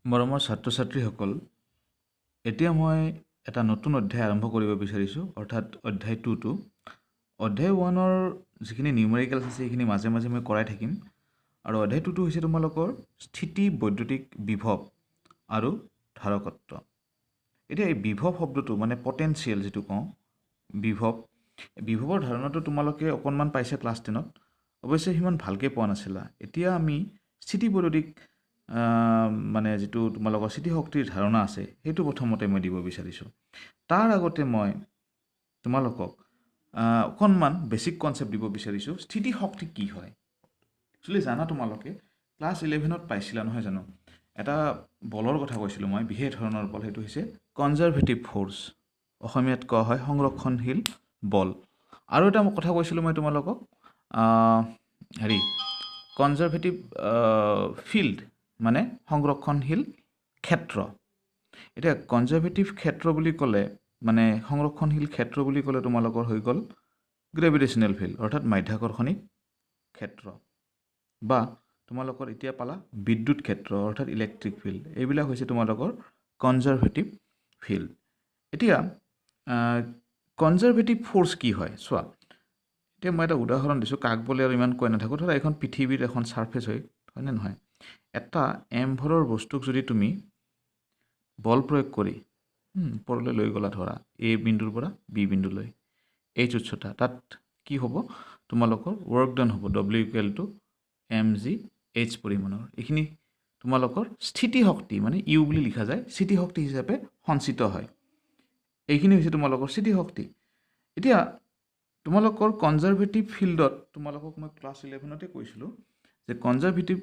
মৰমৰ ছাত্ৰ-ছাত্ৰীসকল, এতিয়া মই এটা নতুন অধ্যায় আৰম্ভ কৰিব বিচাৰিছোঁ, অৰ্থাৎ অধ্যায় 2টো। অধ্যায় 1ৰ যিখিনি নিউমেৰিকেলছ আছে সেইখিনি মাজে মাজে মই কৰাই থাকিম। আৰু অধ্যায় 2টো হৈছে তোমালোকৰ স্থিতি, বৈদ্যুতিক বিভৱ আৰু ধাৰকত্ব। এতিয়া এই বিভৱ শব্দটো মানে পটেনচিয়েল যিটো কওঁ, বিভৱৰ ধাৰণাটো তোমালোকে অকণমান পাইছে ক্লাছ 10ত। অৱশ্যে সিমান ভালকৈ পোৱা নাছিলা। এতিয়া আমি স্থিতি বৈদ্যুতিক মানে যিটো তোমালোকৰ স্থিতিশক্তিৰ ধাৰণা আছে সেইটো প্ৰথমতে মই দিব বিচাৰিছোঁ। তাৰ আগতে মই তোমালোকক অকণমান বেছিক কনচেপ্ট দিব বিচাৰিছোঁ। স্থিতিশক্তি কি হয় একচুৱেলি জানা তোমালোকে ক্লাছ 11ত পাইছিলা নহয় জানো? এটা বলৰ কথা কৈছিলোঁ মই, বিশেষ ধৰণৰ বল, সেইটো হৈছে কনজাৰভেটিভ ফ'ৰ্চ, অসমীয়াত কোৱা হয় সংৰক্ষণশীল বল। আৰু এটা কথা কৈছিলোঁ মই তোমালোকক কনজাৰভেটিভ ফিল্ড মানে সংৰক্ষণশীল ক্ষেত্ৰ। এতিয়া কনজাৰভেটিভ ক্ষেত্ৰ বুলি ক'লে মানে সংৰক্ষণশীল ক্ষেত্ৰ বুলি ক'লে তোমালোকৰ হৈ গ'ল গ্ৰেভিটেশ্যনেল ফিল্ড, অৰ্থাৎ মাধ্যাকৰ্ষণিক ক্ষেত্ৰ, বা তোমালোকৰ এতিয়া পালা বিদ্যুৎ ক্ষেত্ৰ অৰ্থাৎ ইলেক্ট্ৰিক ফিল্ড। এইবিলাক হৈছে তোমালোকৰ কনজাৰভেটিভ ফিল্ড। এতিয়া কনজাৰভেটিভ ফ'ৰ্চ কি হয় চোৱা। এতিয়া মই এটা উদাহৰণ দিছোঁ, কাক বোলে আৰু ইমান কৈ নাথাকোঁ। ধৰা এখন পৃথিৱীৰ এখন ছাৰ্ফেচ হয়নে নহয়? এটা এমভৰৰ বস্তুক যদি তুমি বল প্ৰয়োগ কৰি ওপৰলৈ লৈ গ'লা, ধৰা এ বিন্দুৰ পৰা বি বিন্দুলৈ, এইচ উচ্চতা, তাত কি হ'ব? তোমালোকৰ ৱৰ্ক ডান হ'ব W=mg(h) পৰিমাণৰ। এইখিনি তোমালোকৰ স্থিতিশক্তি মানে ইউ বুলি লিখা যায়, স্থিতিশক্তি হিচাপে সঞ্চিত হয়। এইখিনি হৈছে তোমালোকৰ স্থিতিশক্তি। এতিয়া তোমালোকৰ কনজাৰভেটিভ ফিল্ডত তোমালোকক মই ক্লাছ 11তে কৈছিলোঁ যে কনজাৰভেটিভ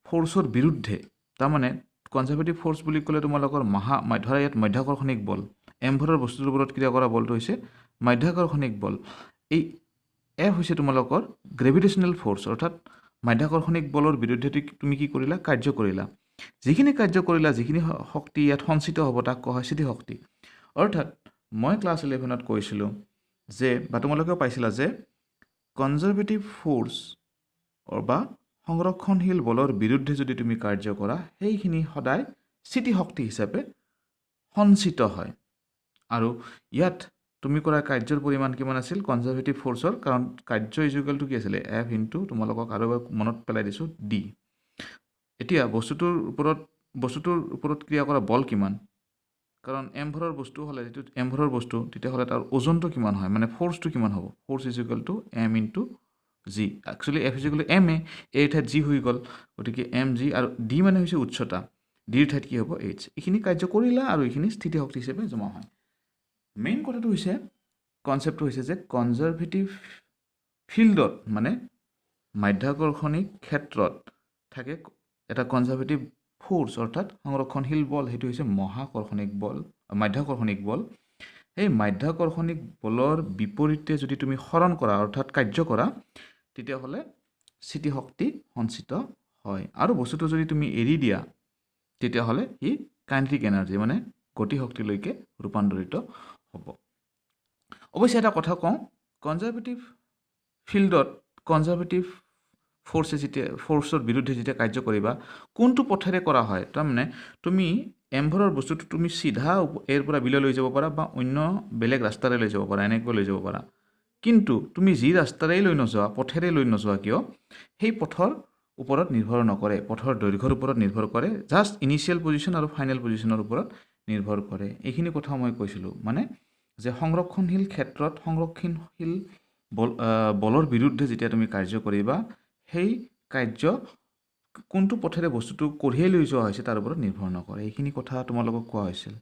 ফ'ৰ্চৰ বিৰুদ্ধে, তাৰমানে কনজাৰভেটিভ ফ'ৰ্চ বুলি ক'লে তোমালোকৰ ধৰা ইয়াত মাধ্যাকৰ্ষণিক বল, এমভৰৰ বস্তুটোৰ ওপৰত ক্ৰিয়া কৰা বলটো হৈছে মাধ্যাকৰ্ষণিক বল। এই এফ হৈছে তোমালোকৰ গ্ৰেভিটেশ্যনেল ফ'ৰ্চ, অৰ্থাৎ মাধ্যাকৰ্ষণিক বলৰ বিৰুদ্ধে তুমি কি কৰিলা? কাৰ্য কৰিলা। যিখিনি কাৰ্য কৰিলা, যিখিনি শক্তি ইয়াত সঞ্চিত হ'ব, তাক কোৱা হয় স্থিতিশক্তি। অৰ্থাৎ মই ক্লাছ 11ত কৈছিলোঁ যে, বা তোমালোকেও পাইছিলা যে কনজাৰভেটিভ ফ'ৰ্চ বা সংৰক্ষণশীল বলৰ বিৰুদ্ধে যদি তুমি কাৰ্য কৰা, সেইখিনি সদায় স্থিতিশক্তি হিচাপে সঞ্চিত হয়। আৰু ইয়াত তুমি কৰা কাৰ্যৰ পৰিমাণ কিমান আছিল কনজাৰভেটিভ ফ'ৰ্চৰ? কাৰণ কাৰ্য ইজুকেলটো কি আছিলে? এফ ইনটু, তোমালোকক আৰু এবাৰ মনত পেলাই দিছোঁ, ডি। এতিয়া বস্তুটোৰ ওপৰত ক্ৰিয়া কৰা বল কিমান? কাৰণ এমভৰৰ বস্তু হ'লে, যিটো এমভৰৰ বস্তু, তেতিয়াহ'লে তাৰ ওজনটো কিমান হয়, মানে ফ'ৰ্চটো কিমান হ'ব? Force is equal to m into g. Actually F is equal to m a, এৰ ঠাইত জি হৈ গ'ল, গতিকে এম জি, আৰু ডি মানে হৈছে উচ্চতা, ডিৰ ঠাইত কি হ'ব? এইচ। এইখিনি কাৰ্য কৰিলা আৰু এইখিনি স্থিতিশক্তি হিচাপে জমা হয়। মেইন কথাটো হৈছে, কনচেপ্টটো হৈছে যে কনজাৰভেটিভ ফিল্ডত মানে মাধ্যাকৰ্ষণিক ক্ষেত্ৰত থাকে এটা কনজাৰভেটিভ ফ'ৰ্চ, অৰ্থাৎ সংৰক্ষণশীল বল, সেইটো হৈছে মাধ্যাকৰ্ষণিক বল। সেই মাধ্যাকৰ্ষণিক বলৰ বিপৰীতে যদি তুমি সৰণ কৰা, অৰ্থাৎ কাৰ্য কৰা, তেতিয়াহ'লে স্থিতিশক্তি সঞ্চিত হয়। আৰু বস্তুটো যদি তুমি এৰি দিয়া, তেতিয়াহ'লে ই কাইনেটিক এনাৰ্জি মানে গতিশক্তিলৈকে ৰূপান্তৰিত হ'ব। অৱশ্যে এটা কথা কওঁ, কনজাৰভেটিভ ফিল্ডত কনজাৰভেটিভ ফ'ৰ্চৰ বিৰুদ্ধে যেতিয়া কাৰ্য কৰিবা, কোনটো পথেৰে কৰা হয়? তাৰমানে তুমি এমভৰৰ বস্তুটো তুমি চিধা এৰ পৰা বিলৈ লৈ যাব পাৰা, বা অন্য বেলেগ ৰাস্তাৰে লৈ যাব পাৰা, এনেকৈ লৈ যাব পাৰা। কিন্তু তুমি যি ৰাস্তাৰেই পথেৰে লৈ নোযোৱা কিয়, সেই পথৰ ওপৰত নিৰ্ভৰ নকৰে, পথৰ দৈৰ্ঘ্যৰ ওপৰত নিৰ্ভৰ কৰে, জাষ্ট ইনিচিয়েল পজিশ্যন আৰু ফাইনেল পজিশ্যনৰ ওপৰত নিৰ্ভৰ কৰে। এইখিনি কথা মই কৈছিলোঁ, মানে যে সংৰক্ষণশীল ক্ষেত্ৰত সংৰক্ষণশীল বলৰ বিৰুদ্ধে যেতিয়া তুমি কাৰ্য কৰিবা, সেই কাৰ্য কোনটো পথেৰে বস্তুটো কঢ়িয়াই লৈ যোৱা হৈছে তাৰ ওপৰত নিৰ্ভৰ নকৰে। এইখিনি কথা তোমালোকক কোৱা হৈছিল।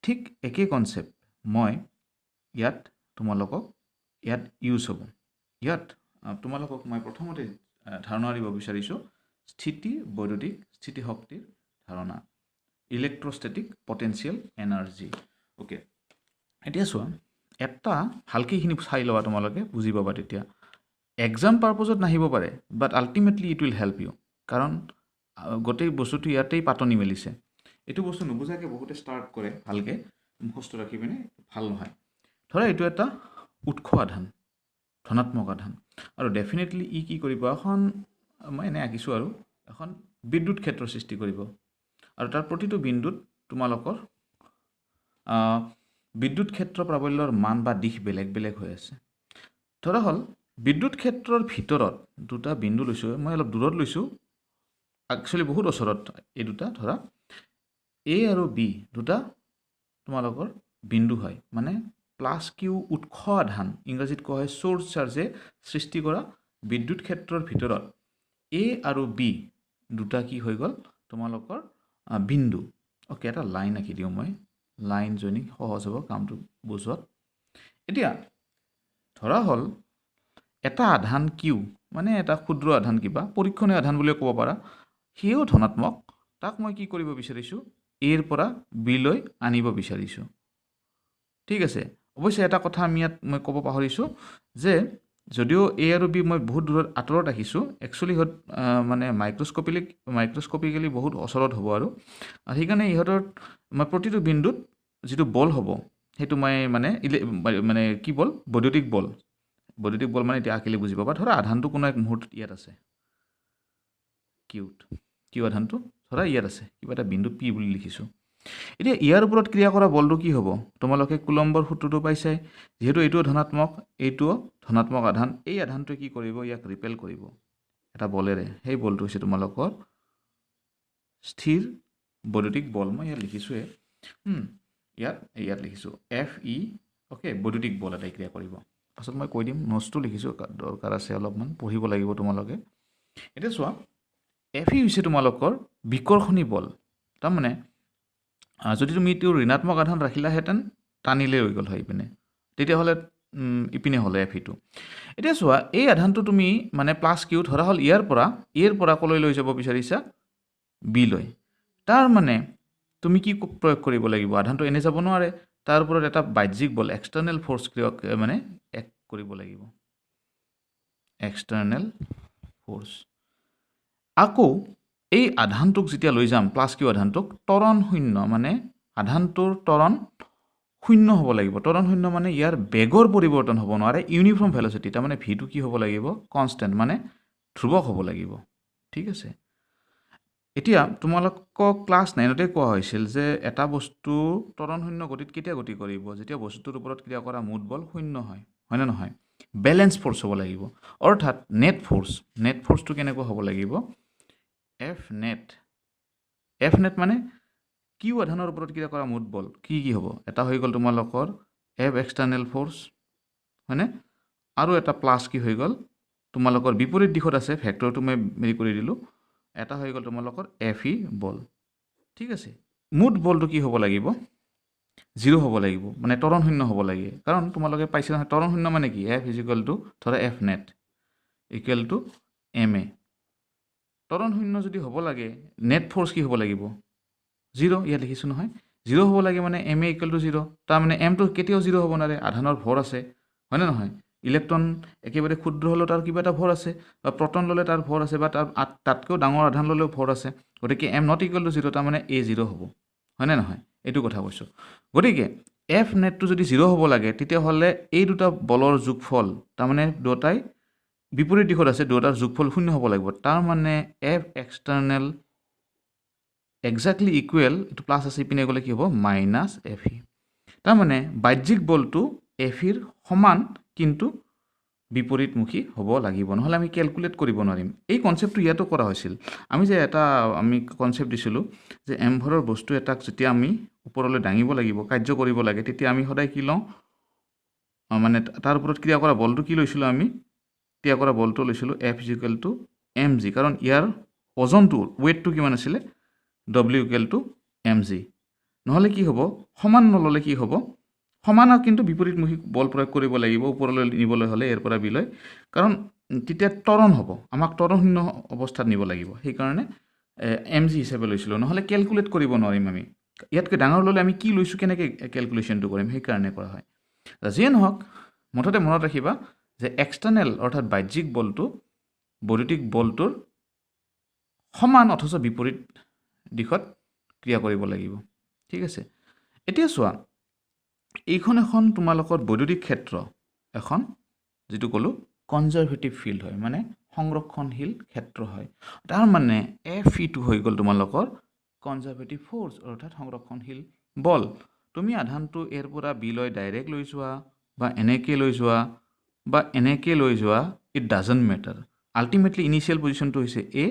ঠিক একেই কনচেপ্ট মই তোমালোকক ইউজ হ'ব। ইয়াত তোমালোকক মই প্ৰথমতে ধাৰণা দিব বিচাৰিছোঁ বৈদ্যুতিক স্থিতিশক্তিৰ ধাৰণা, ইলেক্ট্ৰষ্টেটিক পটেনচিয়েল এনাৰ্জি। অ'কে, এতিয়া চোৱা, এটা ভালকৈ এইখিনি চাই লোৱা, তোমালোকে বুজি পাবা তেতিয়া। এক্সাম পাৰপজত নাহিব পাৰে, but ultimately it will help you. কাৰণ গোটেই বস্তুটো ইয়াতেই পাতনি মেলিছে। এইটো বস্তু নুবুজাকৈ বহুতে ষ্টাৰ্ট কৰে ভালকৈ মুখস্থ ৰাখি পিনে, ভাল নহয়। ধৰা এইটো এটা উৎস আধান, ধনাত্মক আধান, আৰু ডেফিনেটলি কি কৰিব, মই এনে আঁকিছোঁ আৰু এখন বিদ্যুৎ ক্ষেত্ৰ সৃষ্টি কৰিব। আৰু তাৰ প্ৰতিটো বিন্দুত তোমালোকৰ বিদ্যুৎ ক্ষেত্ৰ প্ৰাবল্যৰ মান বা দিশ বেলেগ বেলেগ হৈ আছে ধৰা হ'ল বিদ্যুৎ ক্ষেত্ৰৰ ভিতৰত দুটা বিন্দু লৈছোঁ মই অলপ দূৰত লৈছোঁ একচুৱেলি বহুত ওচৰত এই দুটা ধৰা এ আৰু বি দুটা তোমালোকৰ বিন্দু হয় মানে প্লাছ কিউ উৎস আধান ইংৰাজীত কোৱা হয় চ'ৰ্চ চাৰ্জে সৃষ্টি কৰা বিদ্যুৎ ক্ষেত্ৰৰ ভিতৰত এ আৰু বি দুটা কি হৈ গ'ল তোমালোকৰ বিন্দু অ'কে এটা লাইন আঁকি দিওঁ মই লাইন জইনিং সহজ হ'ব কামটো বুজোৱাত এতিয়া ধৰা হ'ল এটা আধান কিউ মানে এটা ক্ষুদ্ৰ আধান কিবা পৰীক্ষণীয় আধান বুলিও ক'ব পাৰা সিও ধনাত্মক তাক মই কি কৰিব বিচাৰিছোঁ এৰ পৰা বিলৈ আনিব বিচাৰিছোঁ ঠিক আছে অৱশ্যে এটা কথা আমি ইয়াত মই ক'ব পাহৰিছোঁ যে যদিও এ আৰু বি মই বহুত দূৰত আঁতৰত ৰাখিছোঁ একচুৱেলি ইহঁত মানে মাইক্ৰস্কপিকেলি বহুত ওচৰত হ'ব আৰু সেইকাৰণে ইহঁতৰ মই প্ৰতিটো বিন্দুত যিটো বল হ'ব সেইটো মই মানে কি বল বৈদ্যুতিক বল মানে এতিয়া আঁকিলে বুজি পাবা ধৰা আধানটো কোনো এক মুহূৰ্তত ইয়াত আছে কিউ আধানটো ধৰা ইয়াত আছে কিবা এটা বিন্দু পি বুলি লিখিছোঁ এতিয়া ইয়াৰ ওপৰত ক্ৰিয়া কৰা বলটো কি হ'ব তোমালোকে কুলম্বৰ সূত্ৰটো পাইছাই যিহেতু এইটোও ধনাত্মক এইটোও ধনাত্মক আধান এই আধানটোৱে কি কৰিব ইয়াক ৰিপেল কৰিব এটা বলেৰে সেই বলটো হৈছে তোমালোকৰ স্থিৰ বৈদ্যুতিক বল মই ইয়াত লিখিছোঁৱে ইয়াত লিখিছোঁ এফ ই অ'কে বৈদ্যুতিক বল এটাই ক্ৰিয়া কৰিব পাছত মই কৈ দিম নোটছটো লিখিছোঁ দৰকাৰ আছে অলপমান পঢ়িব লাগিব তোমালোকে এতিয়া চোৱা এফ ই হৈছে তোমালোকৰ বিকৰ্ষণী বল তাৰমানে যদি তুমি এইটো ঋণাত্মক আধান ৰাখিলাহেঁতেন টানিলে হৈ গ'ল হয় ইপিনে তেতিয়াহ'লে ইপিনে হ'লে এফ ইটো এতিয়া চোৱা এই আধানটো তুমি মানে প্লাছ কিউ ধৰা হ'ল ইয়াৰ পৰা ক'লৈ লৈ যাব বিচাৰিছা বি লৈ তাৰ মানে তুমি কি প্ৰয়োগ কৰিব লাগিব আধানটো এনে যাব নোৱাৰে তাৰ ওপৰত এটা বাহ্যিক বল এক্সটাৰ্নেল ফ'ৰ্চ মানে এক কৰিব লাগিব এক্সটাৰ্নেল ফ'ৰ্চ আকৌ এই আধানটোক যেতিয়া লৈ যাম প্লাছ কিউ আধানটোক ত্বৰণ শূন্য মানে আধানটোৰ ত্বৰণ শূন্য হ'ব লাগিব ত্বৰণ শূন্য মানে ইয়াৰ বেগৰ পৰিৱৰ্তন হ'ব নোৱাৰে ইউনিফৰ্ম ভেলচিটি তাৰমানে ভিটো কি হ'ব লাগিব কনষ্টেণ্ট মানে ধ্ৰুৱক হ'ব লাগিব ঠিক আছে এতিয়া তোমালোকক ক্লাছ 9তে কোৱা হৈছিল যে এটা বস্তু ত্বৰণ শূন্য গতিত কেতিয়া গতি কৰিব যেতিয়া বস্তুটোৰ ওপৰত ক্ৰিয়া কৰা মুঠ বল শূন্য হয়নে নহয় বেলেঞ্চ ফ'ৰ্চ হ'ব লাগিব অৰ্থাৎ নেট ফ'ৰ্চটো কেনেকুৱা হ'ব লাগিব এফ নেট মানে কিউ আধানৰ ওপৰত ক্ৰিয়া কৰা মুঠ বল কি হ'ব এটা হৈ গ'ল তোমালোকৰ এফ এক্সটাৰ্নেল ফ'ৰ্চ হয়নে আৰু এটা প্লাছ কি হৈ গ'ল তোমালোকৰ বিপৰীত দিশত আছে ভেক্টৰটো মই হেৰি কৰি দিলোঁ এটা হৈ গ'ল তোমালোকৰ এফ ই বল ঠিক আছে মুঠ বলটো কি হ'ব লাগিব 0 হ'ব লাগিব মানে ত্বৰণ শূন্য হ'ব লাগে কাৰণ তোমালোকে পাইছে নহয় ত্বৰণ শূন্য মানে কি এফ ইজ ইকুৱেল টু ধৰা F net equal to m a ত্বৰণ শূন্য যদি হ'ব লাগে নেট ফ'ৰ্চ কি হ'ব লাগিব 0 ইয়াত লিখিছোঁ নহয় 0 হ'ব লাগে মানে এম এ ইকুৱেল টু 0 তাৰমানে এমটো কেতিয়াও 0 হ'ব নোৱাৰে আধানৰ ভৰ আছে হয়নে নহয় ইলেক্ট্ৰন একেবাৰে ক্ষুদ্ৰ হ'লেও তাৰ কিবা এটা ভৰ আছে বা প্ৰটন ল'লে তাৰ ভৰ আছে বা তাতকৈও ডাঙৰ আধান ল'লেও ভৰ আছে গতিকে এম নট ইকুৱেল টু 0 তাৰমানে এ 0 হ'ব হয়নে নহয় এইটো কথা কৈছোঁ গতিকে এফ নেটটো যদি 0 হ'ব লাগে তেতিয়াহ'লে এই দুটা বলৰ যোগফল তাৰমানে দুটাই বিপৰীত দিশত আছে দুটাৰ যোগফল 0 হ'ব লাগিব তাৰমানে এফ এক্সটাৰ্নেল এক্সাক্টলি ইকুৱেল এইটো প্লাছ আছে ইপিনে গ'লে কি হ'ব মাইনাছ এফ ই তাৰমানে বাহ্যিক বলটো এফ ইৰ সমান কিন্তু বিপৰীতমুখী হ'ব লাগিব নহ'লে আমি কেলকুলেট কৰিব নোৱাৰিম এই কনচেপ্টটো ইয়াতো কৰা হৈছিল আমি যে আমি কনচেপ্ট দিছিলোঁ যে এম ভৰৰ বস্তু এটাক যেতিয়া আমি ওপৰলৈ দাঙিব লাগিব কাৰ্য কৰিব লাগে তেতিয়া আমি সদায় কি লওঁ মানে তাৰ ওপৰত ক্ৰিয়া কৰা বলটো কি লৈছিলোঁ আমি ক্ৰিয়া কৰা বলটো লৈছিলোঁ F is equal to M G কাৰণ ইয়াৰ ওজনটো ৱেইটটো কিমান আছিলে W equal to M G নহ'লে কি হ'ব সমান নল'লে কি হ'ব সমানক কিন্তু বিপৰীতমুখী বল প্ৰয়োগ কৰিব লাগিব ওপৰলৈ নিবলৈ হ'লে ইয়াৰ পৰা বিলৈ কাৰণ তেতিয়া ত্বৰণ হ'ব আমাক ত্বৰণ শূন্য অৱস্থাত নিব লাগিব সেইকাৰণে এম জি হিচাপে লৈছিলোঁ নহ'লে কেলকুলেট কৰিব নোৱাৰিম আমি ইয়াতকৈ ডাঙৰ ল'লে আমি কি লৈছোঁ কেনেকৈ কেলকুলেশ্যনটো কৰিম সেইকাৰণে কৰা হয় যিয়ে নহওক মুঠতে মনত ৰাখিবা যে এক্সটাৰ্নেল অৰ্থাৎ বাহ্যিক বলটো বৈদ্যুতিক বলটোৰ সমান অথচ বিপৰীত দিশত ক্ৰিয়া কৰিব লাগিব ঠিক আছে এতিয়া চোৱা এইখন এখন তোমালোকৰ বৈদ্যুতিক ক্ষেত্ৰ এখন যিটো ক'লোঁ কনজাৰভেটিভ ফিল্ড হয় মানে সংৰক্ষণশীল ক্ষেত্ৰ হয় তাৰ মানে এফ ইটো হৈ গ'ল তোমালোকৰ কনজাৰ্ভেটিভ ফ'ৰ্চ অৰ্থাৎ সংৰক্ষণশীল বল তুমি আধানটো এৰ পৰা বিলৈ ডাইৰেক্ট লৈ যোৱা বা এনেকৈ লৈ যোৱা বা এনেকৈ লৈ যোৱা it doesn't matter ultimately initial পজিশ্যনটো হৈছে এ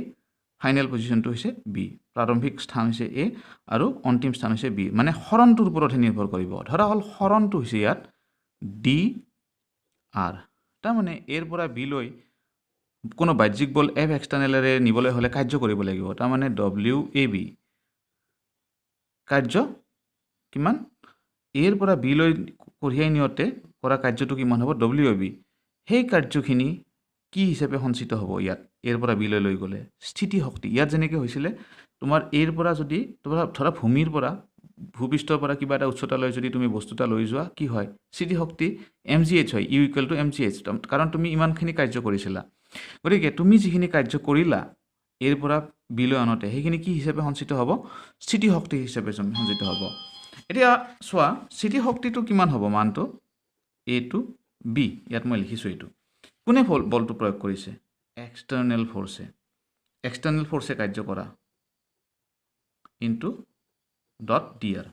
ফাইনেল পজিশ্যনটো হৈছে বি প্ৰাৰম্ভিক স্থান হৈছে এ আৰু অন্তিম স্থান হৈছে বি মানে হৰণটোৰ ওপৰতহে নিৰ্ভৰ কৰিব ধৰা হ'ল হৰণটো হৈছে ইয়াত ডি আৰ তাৰমানে এৰ পৰা বিলৈ কোনো বাহ্যিক বল এফ এক্সটাৰ্নেলেৰে নিবলৈ হ'লে কাৰ্য কৰিব লাগিব তাৰমানে ডব্লিউ এ বি কাৰ্য কিমান এৰ পৰা বিলৈ কঢ়িয়াই নিওঁতে কৰা কাৰ্যটো কিমান হ'ব ডব্লিউ এ বি সেই কাৰ্যখিনি কি হিচাপে সঞ্চিত হ'ব ইয়াত এৰ পৰা বিলৈ লৈ গ'লে স্থিতি শক্তি ইয়াত যেনেকৈ হৈছিলে তোমাৰ এৰ পৰা যদি তোমাৰ ধৰা ভূমিৰ পৰা ভূপৃষ্ঠৰ পৰা কিবা এটা উচ্চতালৈ যদি তুমি বস্তু এটা লৈ যোৱা কি হয় স্থিতি শক্তি এম জি এইচ হয় U equal to M G H কাৰণ তুমি ইমানখিনি কাৰ্য কৰিছিলা গতিকে তুমি যিখিনি কাৰ্য কৰিলা এৰ পৰা বিলৈ আনোতে সেইখিনি কি হিচাপে সঞ্চিত হ'ব স্থিতি শক্তি হিচাপে সঞ্চিত হ'ব এতিয়া চোৱা স্থিতি শক্তিটো কিমান হ'ব মানটো এ টু বি ইয়াত মই লিখিছোঁ এইটো কোনে বলটো প্ৰয়োগ কৰিছে এক্সটাৰ্নেল ফ'ৰ্চে কাৰ্য কৰা ইনটু ডট ডি আৰ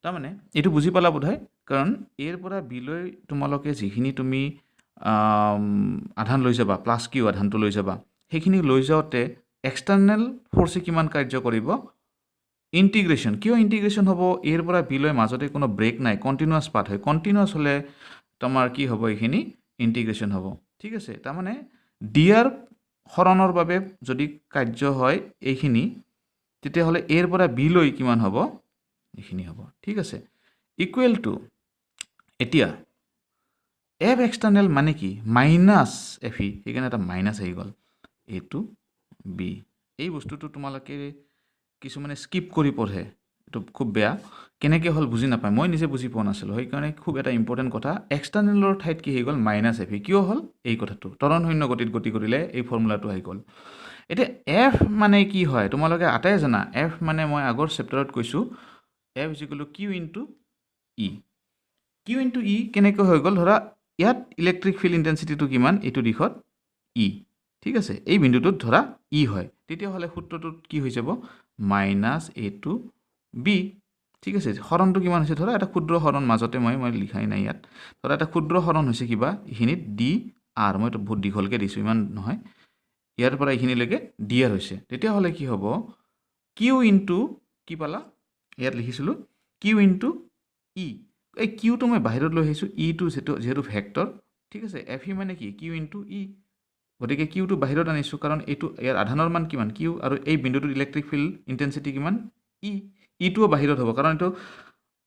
তাৰমানে এইটো বুজি পালা বোধহয় কাৰণ এৰ পৰা বিলৈ তোমালোকে যিখিনি তুমি আধান লৈ যাবা প্লাছ কিউ আধানটো লৈ যাবা সেইখিনি লৈ যাওঁতে এক্সটাৰ্নেল ফ'ৰ্চে কিমান কাৰ্য কৰিব ইণ্টিগ্ৰেশ্যন কিয় ইণ্টিগ্ৰেশ্যন হ'ব এৰ পৰা বিলৈ মাজতে কোনো ব্ৰেক নাই কণ্টিনিউৱাছ পাথ হয় কণ্টিনিউৱাছ হ'লে তোমাৰ কি হ'ব এইখিনি ইণ্টিগ্ৰেশ্যন হ'ব ঠিক আছে তাৰমানে ডি আৰ হৰণৰ বাবে যদি কাৰ্য হয় এইখিনি তেতিয়াহ'লে এৰ পৰা বিলৈ কিমান হ'ব এইখিনি হ'ব ঠিক আছে ইকুৱেল টু এতিয়া এফ এক্সটাৰ্নেল মানে কি মাইনাছ এফ ই সেইকাৰণে এটা মাইনাছ আহি গ'ল এ টু বি এই বস্তুটো তোমালোকে কিছুমানে স্কিপ কৰি পঢ়ে এইটো খুব বেয়া কেনেকৈ হ'ল বুজি নাপায় মই নিজে বুজি পোৱা নাছিলোঁ সেইকাৰণে খুব এটা ইম্পৰ্টেণ্ট কথা এক্সটাৰ্নেলৰ ঠাইত কি হৈ গ'ল মাইনাছ এফ ই কিয় হ'ল এই কথাটো তৰণশূন্য গতিত গতি কৰিলে এই ফৰ্মুলাটো আহি গ'ল এতিয়া এফ মানে কি হয় তোমালোকে আটাই জানা এফ মানে মই আগৰ চেপ্টাৰত কৈছোঁ F is equal to q into E কেনেকৈ হৈ গ'ল ধৰা ইয়াত ইলেক্ট্ৰিক ফিল্ড ইণ্টেনচিটিটো কিমান এইটো দিশত ই ঠিক আছে এই বিন্দুটোত ধৰা ই হয় তেতিয়াহ'লে সূত্ৰটোত কি হৈ যাব মাইনাছ এ টু বি ঠিক আছে হৰণটো কিমান হৈছে ধৰা এটা ক্ষুদ্ৰ হৰণ মাজতে মই লিখাই নাই ইয়াত ধৰা এটা ক্ষুদ্ৰ হৰণ হৈছে কিবা এইখিনিত ডি আৰ মই এইটো বহুত দীঘলকৈ দিছোঁ ইমান নহয় ইয়াৰ পৰা এইখিনিলৈকে ডি আৰ হৈছে তেতিয়াহ'লে কি হ'ব কিউ ইনটু কি পালা ইয়াত লিখিছিলোঁ কিউ ইনটু ই এই কিউটো মই বাহিৰত লৈ আহিছোঁ ইটো যিহেতু ভেক্টৰ ঠিক আছে এফ ই মানে কি কিউ ইনটু ই গতিকে কিউটো বাহিৰত আনিছোঁ কাৰণ এইটো ইয়াৰ আধানৰ মান কিমান কিউ আৰু এই বিন্দুটোত ইলেক্ট্ৰিক ফিল্ড ইণ্টেনচিটি কিমান ইটোও বাহিৰত হ'ব কাৰণ এইটো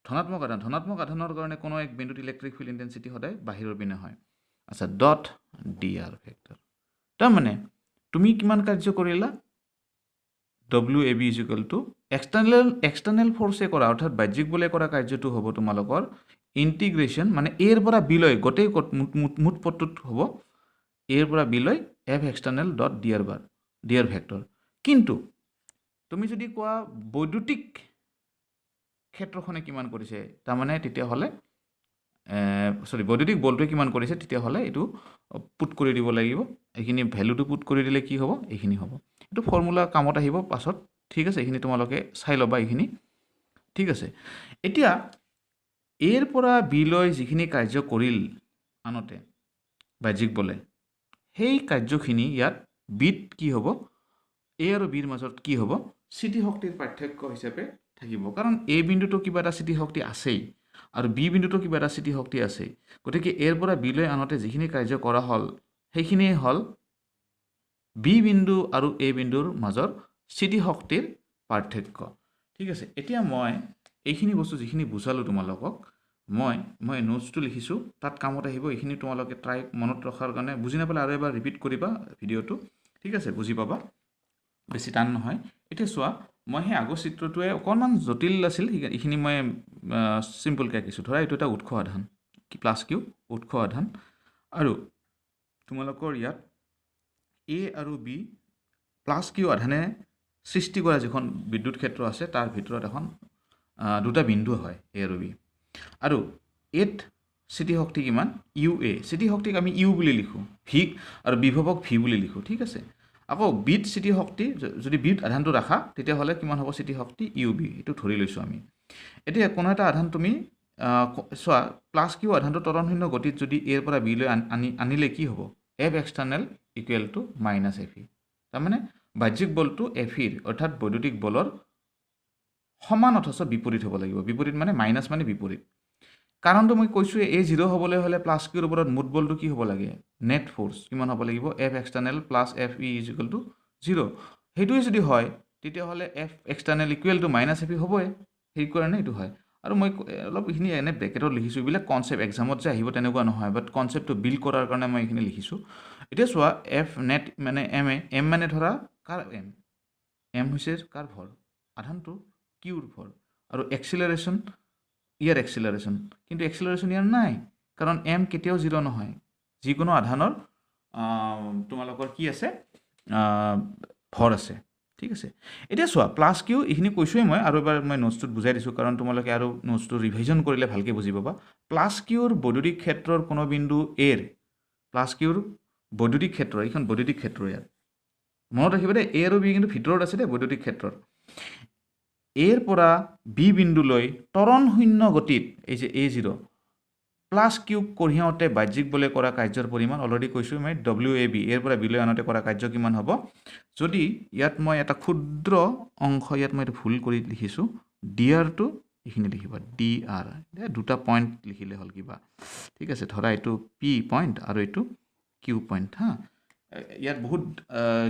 ধনাত্মক আধানৰ কাৰণে কোনো এক বিন্দুত ইলেক্ট্ৰিক ফিল্ড ইণ্টেনচিটি সদায় বাহিৰৰ পিনে হয় আচ্ছা ডট ডি আৰ ভেক্টৰ তাৰমানে তুমি কিমান কাৰ্য কৰিলা W A B is equal to external ফ'ৰ্চে কৰা অৰ্থাৎ বাহ্যিক বলে কৰা কাৰ্যটো হ'ব তোমালোকৰ ইণ্টিগ্ৰেশ্যন মানে এৰ পৰা বিলৈ গোটেই মুঠ পদটোত হ'ব এৰ পৰা বিলৈ F external dot D R vector কিন্তু তুমি যদি কোৱা বৈদ্যুতিক ক্ষেত্ৰখনে কিমান কৰিছে তাৰমানে তেতিয়াহ'লে বৈদ্যুতিক বলটোৱে কিমান কৰিছে তেতিয়াহ'লে এইটো পুট কৰি দিব লাগিব এইখিনি ভেলুটো পুট কৰি দিলে কি হ'ব এইখিনি হ'ব এইটো ফৰ্মুলা কামত আহিব পাছত ঠিক আছে এইখিনি তোমালোকে চাই ল'বা এইখিনি ঠিক আছে এতিয়া এৰ পৰা বিলৈ যিখিনি কাৰ্য কৰিল আনতে বাহ্যিক বলে সেই কাৰ্যখিনি ইয়াত বিত কি হ'ব এ আৰু বিৰ মাজত কি হ'ব স্থিতি শক্তিৰ পাৰ্থক্য হিচাপে থাকিব কাৰণ এ বিন্দুটো কিবা এটা স্থিতি শক্তি আছেই আৰু বি বিন্দুটো কিবা এটা স্থিতি শক্তি আছেই গতিকে এৰ পৰা বিলৈ আনোতে যিখিনি কাৰ্য কৰা হ'ল সেইখিনিয়ে হ'ল বি বিন্দু আৰু এ বিন্দুৰ মাজৰ স্থিতি শক্তিৰ পাৰ্থক্য ঠিক আছে এতিয়া মই এইখিনি বস্তু যিখিনি বুজালোঁ তোমালোকক মই নোটছটো লিখিছোঁ তাত কামত আহিব এইখিনি তোমালোকে ট্ৰাই মনত ৰখাৰ কাৰণে বুজি নাপালে আৰু এবাৰ ৰিপিট কৰিবা ভিডিঅ'টো ঠিক আছে বুজি পাবা বেছি টান নহয় এতিয়া চোৱা মই সেই আগৰ চিত্ৰটোৱে অকণমান জটিল আছিল এইখিনি মই চিম্পলকৈ আঁকিছোঁ ধৰা এইটো এটা উৎস আধান প্লাছ কিউ উৎস আধান আৰু তোমালোকৰ ইয়াত এ আৰু বি প্লাছ কিউ আধানে সৃষ্টি কৰা যিখন বিদ্যুৎ ক্ষেত্ৰ আছে তাৰ ভিতৰত এখন দুটা বিন্দু হয় এ আৰু বি আৰু এত স্থিতি শক্তি কিমান ইউ এ স্থিতি শক্তিক আমি ইউ বুলি লিখোঁ ভিক আৰু বিভৱক ভি বুলি লিখোঁ ঠিক আছে আকৌ বিট স্থিতি শক্তি যদি বিট আধানটো ৰাখা তেতিয়াহ'লে কিমান হ'ব স্থিতি শক্তি ইউ বি, এইটো ধৰি লৈছোঁ আমি। এতিয়া কোনো এটা আধান তুমি চোৱা প্লাছ কিউ আধানটো ত্বৰণশূন্য গতিত যদি এৰ পৰা বিলৈ আনিলে কি হ'ব, F external equal to minus F E. তাৰমানে বাহ্যিক বলটো এফ ইৰ অৰ্থাৎ বৈদ্যুতিক বলৰ সমান অথচ বিপৰীত হ'ব লাগিব। বিপৰীত মানে মাইনাছ মানে বিপৰীত। কাৰণটো মই কৈছোঁ এ জিৰ' হ'বলৈ হ'লে প্লাছ কিউৰ ওপৰত মুঠ বলটো কি হ'ব লাগে, নেট ফ'ৰ্চ কিমান হ'ব লাগিব, F external plus F E is equal two 0। সেইটোৱে যদি হয় তেতিয়াহ'লে F external equal to minus F E হ'বই, সেইকাৰণে এইটো হয়। আৰু মই অলপ এইখিনি এনে ব্ৰেকেটত লিখিছোঁ, এইবিলাক কনচেপ্ট এক্সামত যে আহিব তেনেকুৱা নহয়, বাট কনচেপ্টটো বিল্ড কৰাৰ কাৰণে মই এইখিনি লিখিছোঁ। এতিয়া চোৱা এফ নেট মানে এম মানে ধৰা কাৰ এম হৈছে কাৰ ভৰ, আধানটো কিউৰ ভৰ, আৰু এক্সিলাৰেশ্যন ইয়াৰ এক্সিলাৰেশ্যন, কিন্তু এক্সিলাৰেশ্যন ইয়াৰ নাই, কাৰণ এম কেতিয়াও 0 নহয়। যিকোনো আধানৰ তোমালোকৰ কি আছে, ভৰ আছে। ঠিক আছে, এতিয়া চোৱা প্লাছ কিউ এইখিনি কৈছোঁৱেই মই, আৰু এবাৰ মই নোটছটোত বুজাই দিছোঁ কাৰণ তোমালোকে আৰু নোটছটো ৰিভিজন কৰিলে ভালকৈ বুজি পাবা। প্লাছ কিউৰ বৈদ্যুতিক ক্ষেত্ৰৰ কোনো বিন্দু এৰ, প্লাছ কিউৰ বৈদ্যুতিক ক্ষেত্ৰ, এইখন বৈদ্যুতিক ক্ষেত্ৰ ইয়াত মনত ৰাখিবা দেই, এ আৰু বি কিন্তু ভিতৰত আছে দেই বৈদ্যুতিক ক্ষেত্ৰৰ। এৰ পৰা বি বিন্দুলৈ ত্বৰণ শূন্য গতিত এই যে এ জিৰ' প্লাছ কিউব কঢ়িয়াওঁতে বাহ্যিক বলে কৰা কাৰ্যৰ পৰিমাণ অলৰেডি কৈছোঁ মই, ডব্লিউ এ বি এৰ পৰা বিলৈ আনোতে কৰা কাৰ্য কিমান হ'ব। যদি ইয়াত মই এটা ক্ষুদ্ৰ অংশ ইয়াত মই এইটো ভুল কৰি লিখিছোঁ, ডি আৰটো এইখিনি লিখিবা, ডি আৰ, দুটা পইণ্ট লিখিলে হ'ল কিবা। ঠিক আছে, ধৰা এইটো পি পইণ্ট আৰু এইটো কিউ পইণ্ট হা। ইয়াত বহুত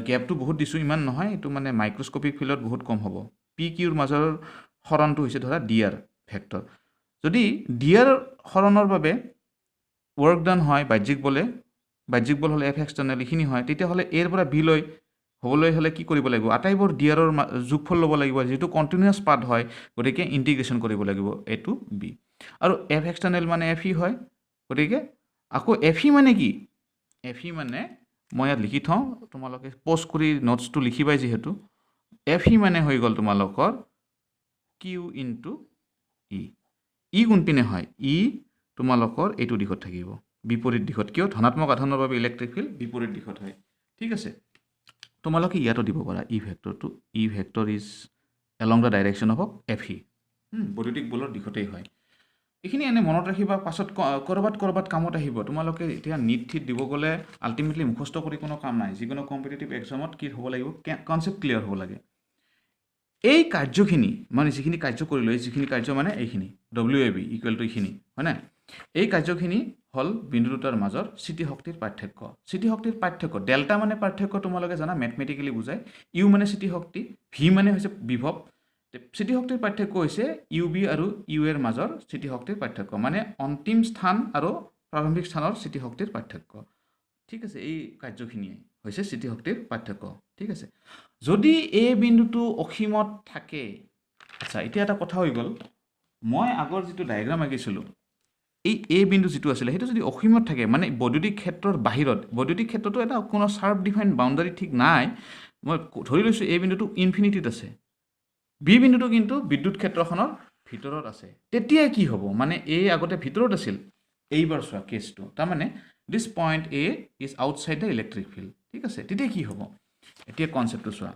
গেপটো বহুত দিছোঁ, ইমান নহয়, এইটো মানে মাইক্ৰস্কপিক ফিল্ডত বহুত কম হ'ব। পি কিউৰ মাজৰ হৰণটো হৈছে ধৰা ডি আৰ ভেক্টৰ। যদি ডি আৰ হৰণৰ বাবে ৱৰ্ক ডান হয় বাহ্যিক বল হ'লে এফ এক্সটাৰ্নেল এইখিনি হয়, তেতিয়াহ'লে এৰ পৰা বিলৈ হ'বলৈ হ'লে কি কৰিব লাগিব, আটাইবোৰ ডি আৰৰ যোগফল ল'ব লাগিব, যিটো কণ্টিনিউৱাছ পাথ হয়, গতিকে ইণ্টিগ্ৰেশ্যন কৰিব লাগিব এ টু বি। আৰু এফ এক্সটাৰ্নেল মানে এফ ই হয়, গতিকে আকৌ এফ ই মানে কি, এফ ই মানে মই ইয়াত লিখি থওঁ, তোমালোকে প'ষ্ট কৰি নোটছটো লিখিবাই যিহেতু, এফ ই মানে হৈ গ'ল তোমালোকৰ কিউ ইনটু ই। ই কোনপিনে হয়, ই তোমালোকৰ এইটো দিশত থাকিব, বিপৰীত দিশত। কিয়, ধনাত্মক আধানৰ বাবে ইলেক্ট্ৰিক ফিল্ড বিপৰীত দিশত হয়। ঠিক আছে, তোমালোকে ইয়াতো দিব পাৰা ই ভেক্টৰটো, E vector is along the direction of F E, বৈদ্যুতিক বলৰ দিশতেই হয়। এইখিনি এনে মনত ৰাখিবা, পাছত ক'ৰবাত কামত আহিব। তোমালোকে এতিয়া নিট থিট দিব গ'লে আল্টিমেটলি মুখস্থ কৰি কোনো কাম নাই। যিকোনো কম্পিটিটিভ এক্সামত কি হ'ব লাগিব, কনচেপ্ট ক্লিয়াৰ হ'ব লাগে। এই কাৰ্যখিনি মানে যিখিনি কাৰ্য কৰিলোঁ, যিখিনি কাৰ্য মানে এইখিনি W A B equal to এইখিনি হয়নে, এই কাৰ্যখিনি হ'ল বিন্দু দুটাৰ মাজৰ স্থিতি শক্তিৰ পাৰ্থক্য। স্থিতি শক্তিৰ পাৰ্থক্য, ডেল্টা মানে পাৰ্থক্য তোমালোকে জানা, মেথমেটিকেলি বুজায়। ইউ মানে স্থিতি শক্তি, ভি মানে হৈছে বিভৱ। স্থিতি শক্তিৰ পাৰ্থক্য হৈছে ইউ বি আৰু ইউ এৰ মাজৰ স্থিতি শক্তিৰ পাৰ্থক্য, মানে অন্তিম স্থান আৰু প্ৰাৰম্ভিক স্থানৰ স্থিতি শক্তিৰ পাৰ্থক্য। ঠিক আছে, এই কাৰ্যখিনিয়ে হৈছে স্থিতি শক্তিৰ পাৰ্থক্য। ঠিক আছে, যদি এই বিন্দুটো অসীমত থাকে, আচ্ছা এতিয়া এটা কথা হৈ গ'ল, মই আগৰ যিটো ডায়েগ্ৰাম আঁকিছিলোঁ, এই বিন্দু যিটো আছিলে সেইটো যদি অসীমত থাকে, মানে বৈদ্যুতিক ক্ষেত্ৰৰ বাহিৰত, বৈদ্যুতিক ক্ষেত্ৰতো এটা কোনো শাৰ্প ডিফাইন বাউণ্ডাৰী ঠিক নাই, মই ধৰি লৈছোঁ এই বিন্দুটো ইনফিনিটিত আছে, বি বিন্দুটো কিন্তু বিদ্যুৎ ক্ষেত্ৰখনৰ ভিতৰত আছে, তেতিয়া কি হ'ব, মানে এ আগতে ভিতৰত আছিল, এইবাৰ চোৱা কেছটো, তাৰমানে this point A is outside the electric field. ঠিক আছে, তেতিয়া কি হ'ব, এতিয়া কনচেপ্টটো চোৱা,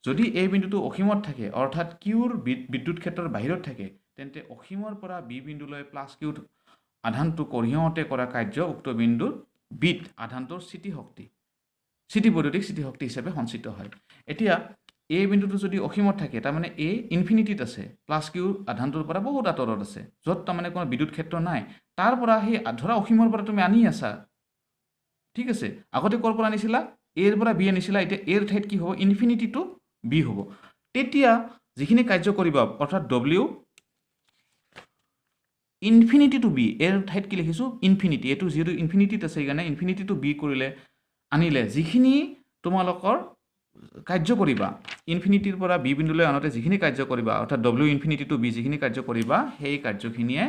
যদি এই বিন্দুটো অসীমত থাকে, অৰ্থাৎ কিউৰ বিদ্যুৎ ক্ষেত্ৰৰ বাহিৰত থাকে, তেন্তে অসীমৰ পৰা বি বিন্দুলৈ প্লাছ কিউত আধানটো কঢ়িয়াওঁতে কৰা কাৰ্য উক্ত বিন্দুৰ বিত আধানটোৰ স্থিতি বৈদ্যুতিক স্থিতি শক্তি হিচাপে সঞ্চিত হয়। এতিয়া এই বিন্দুটো যদি অসীমত থাকে, তাৰমানে এ ইনফিনিটিত আছে, প্লাছ কিউ আধানটোৰ পৰা বহুত আঁতৰত আছে, য'ত তাৰমানে কোনো বিদ্যুৎ ক্ষেত্ৰ নাই, তাৰ পৰা সেই ধৰা অসীমৰ পৰা তুমি আনি আছা। ঠিক আছে, আগতে ক'ৰ পৰা আনিছিলা, এৰ পৰা বি আনিছিলা, এতিয়া এৰ ঠাইত কি হ'ব, ইনফিনিটি টু বি হ'ব। তেতিয়া যিখিনি কাৰ্য কৰিবা, অৰ্থাৎ ডব্লিউ ইনফিনিটি টু বি, এৰ ঠাইত কি লিখিছোঁ ইনফিনিটি, এইটো যিহেতু ইনফিনিটিত আছে সেইকাৰণে ইনফিনিটি টু বি কৰিলে আনিলে যিখিনি তোমালোকৰ কাৰ্য কৰিবা, ইনফিনিটিৰ পৰা বি বিন্দুলৈ আনোতে যিখিনি কাৰ্য কৰিবা, অৰ্থাৎ ডব্লিউ ইনফিনিটি টু বি যিখিনি কাৰ্য কৰিবা, সেই কাৰ্যখিনিয়ে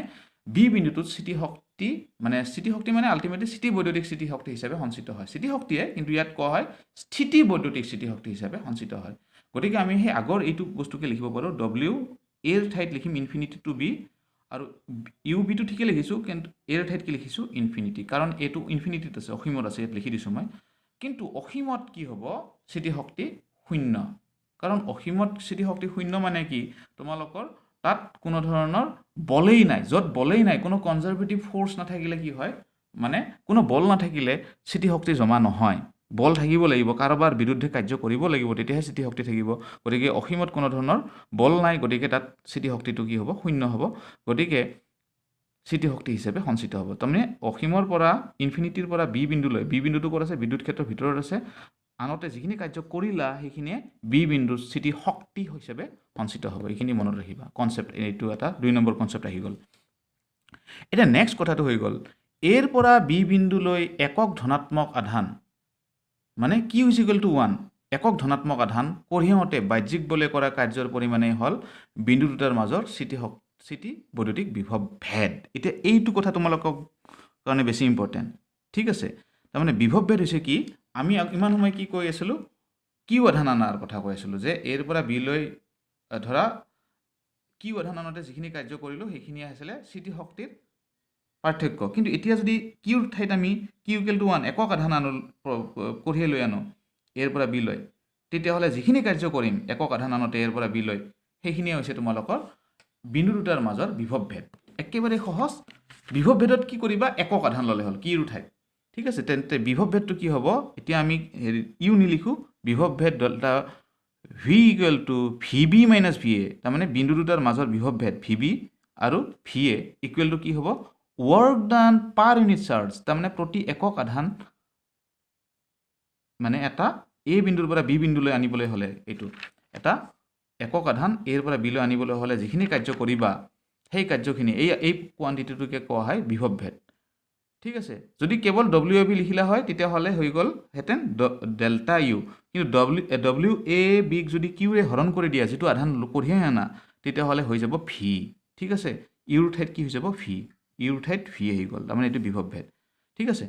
বি বিন্দুটোত স্থিতি শক্তি মানে আল্টিমেটলি স্থিতি বৈদ্যুতিক স্থিতি শক্তি হিচাপে সঞ্চিত হয়। স্থিতি শক্তিয়ে কিন্তু ইয়াত কোৱা হয় স্থিতি বৈদ্যুতিক স্থিতি শক্তি হিচাপে সঞ্চিত হয়। গতিকে আমি সেই আগৰ এইটো বস্তুকে লিখিব পাৰোঁ, ডব্লিউ এৰ ঠাইত লিখিম ইনফিনিটি টু বি, আৰু ইউ বিটো ঠিকে লিখিছোঁ, কিন্তু এৰ ঠাইত কি লিখিছোঁ ইনফিনিটি, কাৰণ এইটো ইনফিনিটিত আছে, অসীমত আছে, ইয়াত লিখি দিছোঁ মই। কিন্তু অসীমত কি হ'ব স্থিতিশক্তি শূন্য কাৰণ অসীমত স্থিতিশক্তি শূন্য মানে কি তোমালোকৰ তাত কোনো ধৰণৰ বলেই নাই য'ত বলেই নাই কোনো কনজাৰভেটিভ ফ'ৰ্চ নাথাকিলে কি হয় মানে কোনো বল নাথাকিলে স্থিতিশক্তি জমা নহয় বল থাকিব লাগিব কাৰোবাৰ বিৰুদ্ধে কাৰ্য কৰিব লাগিব তেতিয়াহে স্থিতিশক্তি থাকিব গতিকে অসীমত কোনো ধৰণৰ বল নাই গতিকে তাত স্থিতিশক্তিটো কি হ'ব শূন্য হ'ব গতিকে স্থিতিশক্তি হিচাপে সঞ্চিত হ'ব তাৰমানে অসীমৰ পৰা ইনফিনিটিৰ পৰা বি বিন্দুলৈ বি বিন্দুটো ক'ত আছে বিদ্যুৎ ক্ষেত্ৰৰ ভিতৰত আছে আনতে যিখিনি কাৰ্য কৰিলা সেইখিনিয়ে বি বিন্দুৰ স্থিতিশক্তি হিচাপে সঞ্চিত হ'ব এইখিনি মনত ৰাখিবা কনচেপ্ট এইটো এটা 2 নম্বৰ কনচেপ্ট আহি গ'ল এতিয়া নেক্সট কথাটো হৈ গ'ল এৰ পৰা বি বিন্দুলৈ একক ধনাত্মক আধান মানে কিউ ইজ ইকুৱেল টু 1 একক ধনাত্মক আধান কঢ়িয়াওঁতে বাহ্যিক বলে কৰা কাৰ্যৰ পৰিমাণেই হ'ল বিন্দু দুটাৰ মাজৰ স্থিতি বৈদ্যুতিক বিভৱ ভেদ এতিয়া এইটো কথা তোমালোকক কাৰণে বেছি ইম্পৰ্টেণ্ট ঠিক আছে তাৰমানে বিভৱ ভেদ হৈছে কি আমি ইমান সময় কি কৈ আছিলোঁ কিউ আধান আনাৰ কথা কৈ আছিলোঁ যে এৰ পৰা বিলৈ ধৰা কিউ আধান আনোতে যিখিনি কাৰ্য কৰিলোঁ সেইখিনি আছিলে স্থিতিশক্তিৰ পাৰ্থক্য কিন্তু এতিয়া যদি কিউৰ ঠাইত আমি কিউ ইকুৱেল টু 1 একক আধান আনো কঢ়িয়াই লৈ আনো এৰ পৰা বিলৈ তেতিয়াহ'লে যিখিনি কাৰ্য কৰিম একক আধান আনোতে এৰ পৰা বিলৈ সেইখিনিয়ে হৈছে তোমালোকৰ বিন্দু দুটাৰ মাজৰ বিভৱ ভেদ একেবাৰে সহজ বিভৱ ভেদত কি কৰিবা একক আধান ল'লে হ'ল কিউৰ ঠাইত ঠিক আছে তেন্তে বিভৱ ভেদটো কি হ'ব এতিয়া আমি ইউ নিলিখোঁ বিভৱ ভেদ delta V equal to V B minus V A তাৰমানে বিন্দু দুটাৰ মাজৰ বিভৱ ভেদ ভি বি আৰু ভি এ ইকুৱেল টু কি হ'ব work done per unit charge তাৰমানে প্ৰতি একক আধান মানে এটা এ বিন্দুৰ পৰা বি বিন্দুলৈ আনিবলৈ হ'লে এইটো এটা একক আধান এৰ পৰা বিলৈ আনিবলৈ হ'লে যিখিনি কাৰ্য কৰিবা সেই কাৰ্যখিনি এই কোৱান্টিটিটোকে কোৱা হয় বিভৱ ভেদ ঠিক আছে যদি কেৱল ডব্লিউ এ বি লিখিলা হয় তেতিয়াহ'লে হৈ গ'ল হেঁতেন ডেল্টা ইউ কিন্তু ডব্লিউ এ বিক যদি কিউৰে হৰণ কৰি দিয়া যিটো আধান কঢ়িয়াই আনা তেতিয়াহ'লে হৈ যাব ভি ঠিক আছে ইউৰ ঠাইত কি হৈ যাব ভি ইউৰ ঠাইত ভি আহি গ'ল তাৰমানে এইটো বিভৱ ভেদ ঠিক আছে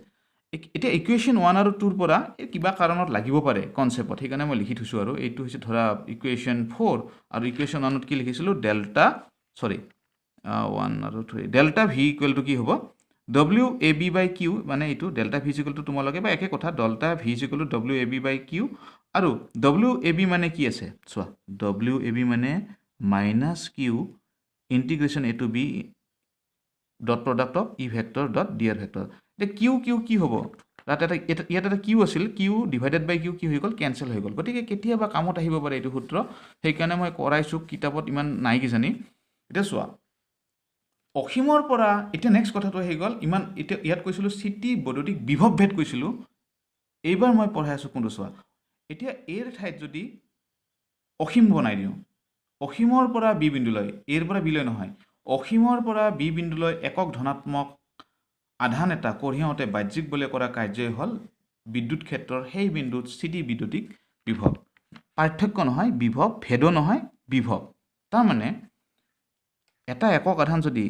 এতিয়া ইকুৱেশ্যন 1 আৰু 2ৰ পৰা কিবা কাৰণত লাগিব পাৰে কনচেপ্টত সেইকাৰণে মই লিখি থৈছোঁ আৰু এইটো হৈছে ধৰা ইকুৱেশ্যন 4 আৰু ইকুৱেশ্যন 1ত কি লিখিছিলোঁ ডেল্টা 1 আৰু 3 ডেল্টা ভি ইকুৱেল টু কি হ'ব W A B by Q মানে এইটো ডেল্টা ভি ইকুৱেল টু তোমালোকে বা একে কথা delta V equal to W A B by Q আৰু ডব্লিউ এ বি মানে কি আছে চোৱা ডব্লিউ এ বি মানে minus Q integration A to B dot product of E vector dot D R vector এতিয়া কিউ কি হ'ব তাত ইয়াত এটা কিউ আছিল কিউ ডিভাইডেড বাই কিউ কি হৈ গ'ল কেঞ্চেল হৈ গ'ল গতিকে কেতিয়াবা কামত আহিব পাৰে এইটো সূত্ৰ সেইকাৰণে মই কৰাইছোঁ কিতাপত ইমান নাই কিজানি এতিয়া চোৱা অসীমৰ পৰা এতিয়া নেক্সট কথাটো আহি গ'ল ইমান এতিয়া ইয়াত কৈছিলোঁ স্থিতি বৈদ্যুতিক বিভৱ ভেদ কৈছিলোঁ এইবাৰ মই পঢ়াই আছোঁ কোনটো চোৱা এতিয়া এৰ ঠাইত যদি অসীম বনাই দিওঁ অসীমৰ পৰা বি বিন্দুলৈ এৰ পৰা বিলৈ নহয় অসীমৰ পৰা বি বিন্দুলৈ একক ধনাত্মক আধান এটা কঢ়িয়াওঁতে বাহ্যিক বলে কৰা কাৰ্যই হ'ল বিদ্যুৎ ক্ষেত্ৰৰ সেই বিন্দুত স্থিতি বৈদ্যুতিক বিভৱ পাৰ্থক্য নহয় বিভৱ ভেদো নহয় বিভৱ তাৰমানে এটা একক আধান যদি